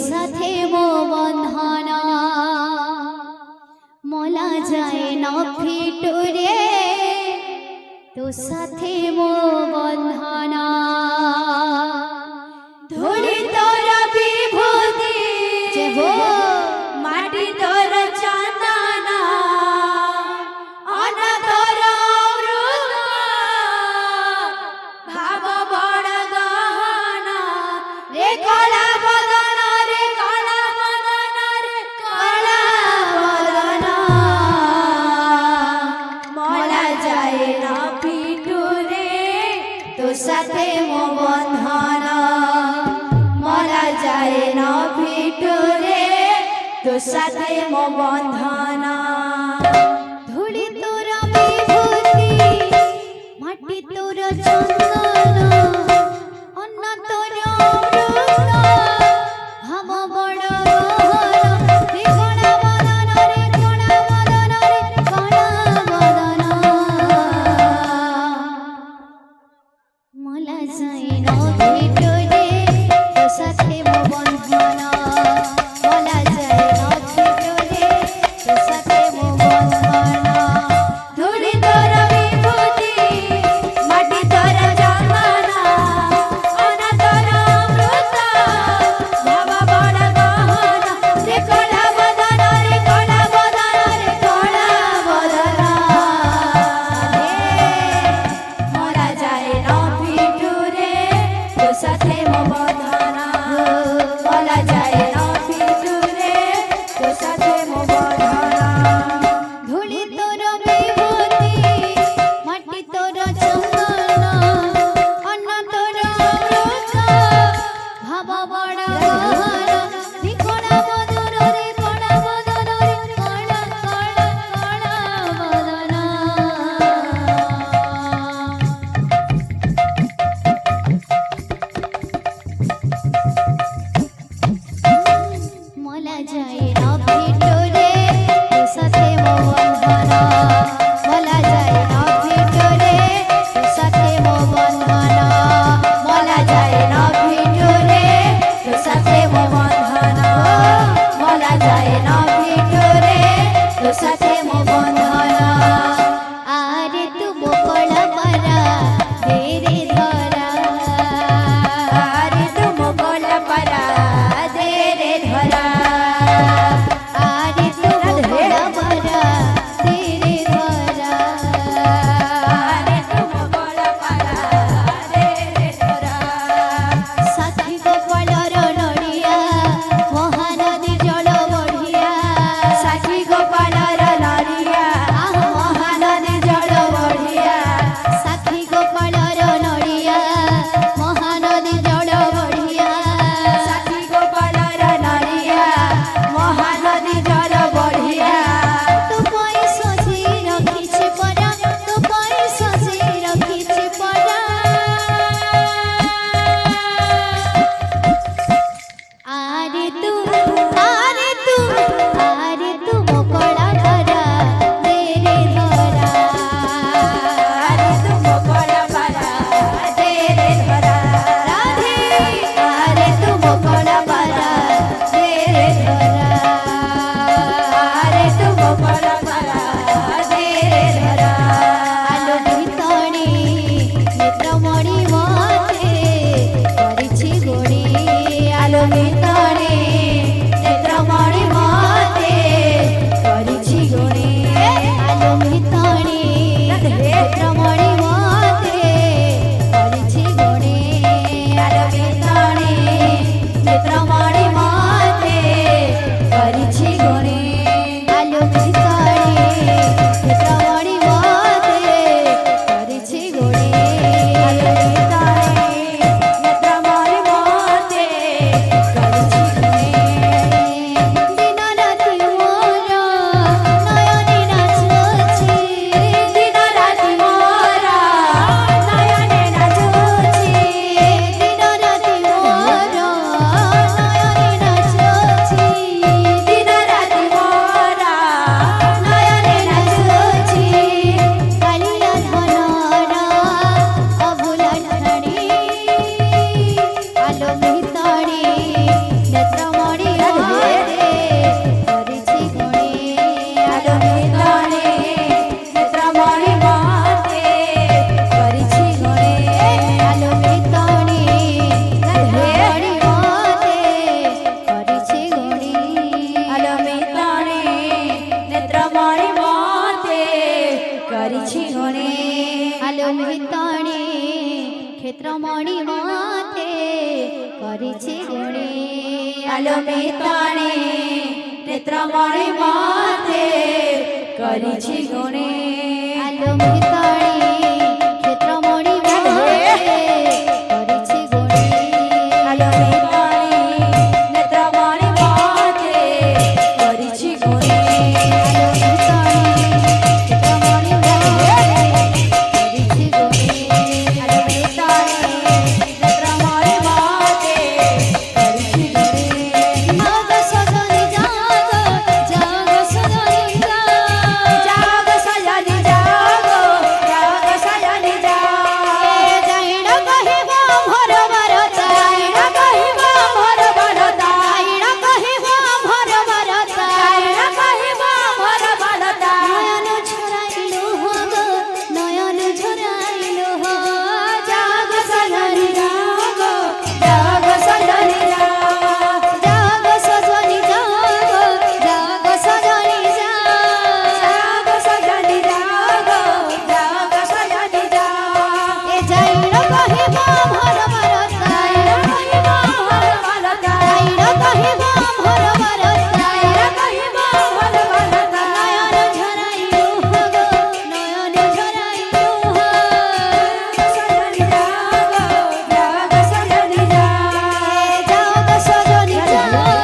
সাথে মো বন্ধনা মলা যায় না ভিতরে তো সাথে মো বন্ধনা ধরে তোরা বিভূতি যে হো মাটি তোর চাঁদানা অনা তোর অমৃত ভাব বড় গহনা রে কলা বদন রে কলা বদন রে কলা বদন মলা যায় না পিটুরে তো সাথে মো বন্ধনা মলা যায় না পিটুরে তো সাথে মো বন্ধনা ধুলি তোর বিভূতি মাটি তোর চন্দন অন্ন তোর অমৃত ভাব বড় গহনা রে কলা বদন রে কলা বদন রে কলা বদন মলা যায় না ভিতরে তো সাথে মো বন্ধনা মলা যায় না ভিতরে তো সাথে নেত্রমণি মাথে করেছি গুণে আলো মিতানে নেত্রমণি মাথে করিছি গুণে আলো মিতাড়ি ক্ষেত্রমণি মাথে করেছি গুণে আলো মিতানে নেত্রমণি মাথে করিছি গুণে আলো মিতাড়ি ক্ষেত্রমণি মাথে করেছি গুণে আলো মিতানে নেত্রমণি মাথে করিছি গুণে জাগ সজনি জাগ জাগ সজনি জাগ জাগ সজনি জাগ জাগ সজনি জাগ যাইড়া কহিবা ভর বরতা যাইড়া কহিবা ভর বরতা যাইড়া কহিবা ভর বরতা যাইড়া কহিবা ভর বরতা নয়ন ঝরাইলো গো নয়ন ঝরাইলো জাগ সজনি জাগ জাগ সজনি জাগ জাগ সজনি জাগ জাগ সজনি জাগ জাগ সজনি জাগ জাগ সজনি জাগ এ যাইড়া কহিবা ভর বরতা যাইড়া কহিবা ভর বরতা যাইড়া কহিবা ভর বরতা যাইড়া কহিবা ভর বরতা নয়ন ঝরাইলো গো নয়ন ঝরাইলো সজনি জাগ জাগ সজনি জাগ জাগ সজনি জাগ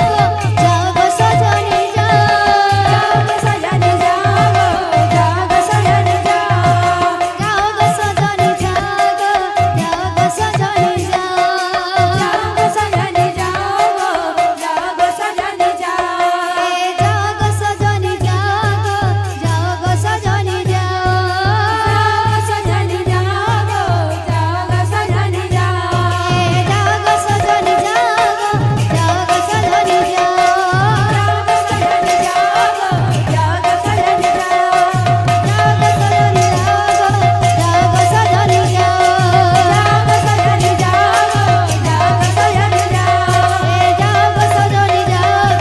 জাগ সজনি জাগ জাগ সজনি জাগ জাগ সজনি জাগ জাগ সজনি জাগ জাগ সজনি জাগ জাগ সজনি জাগ জাগ সজনি জাগ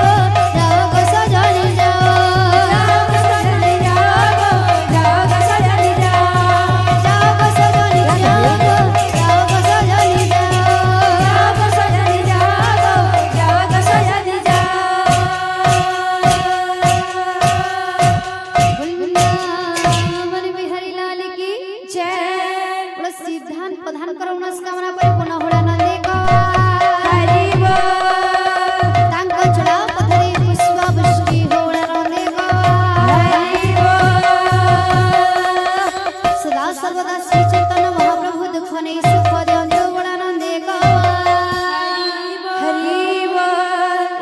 জাগ সজনি জাগ জাগ সজনি জাগ সজনি জাগ জাগ সজনি জাগ জাগ সজনি জাগ জাগ সজনি জাগ वृंदावन बिहारी लाल की बड़ा सिद्धांत प्रधान करो मनस्कामना परिपूर्ण होला नंदे का तांक चढ़ा पथरी पुष्प वृष्टि होला नंदे का सदा सर्वदा श्री चैतन्य महाप्रभु दुख नहीं सुख देंदो होला नंदे का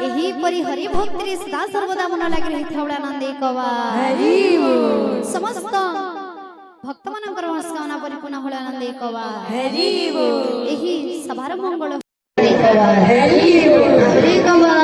एही परि हरि भक्ति सदा सर्वदा मन लागि रही थौड़ा नंदे कवा समस्त भक्त मानकर मनस्कामना परिपूर्ण होला नंदे कवा एही सभार मंगल हरि कवा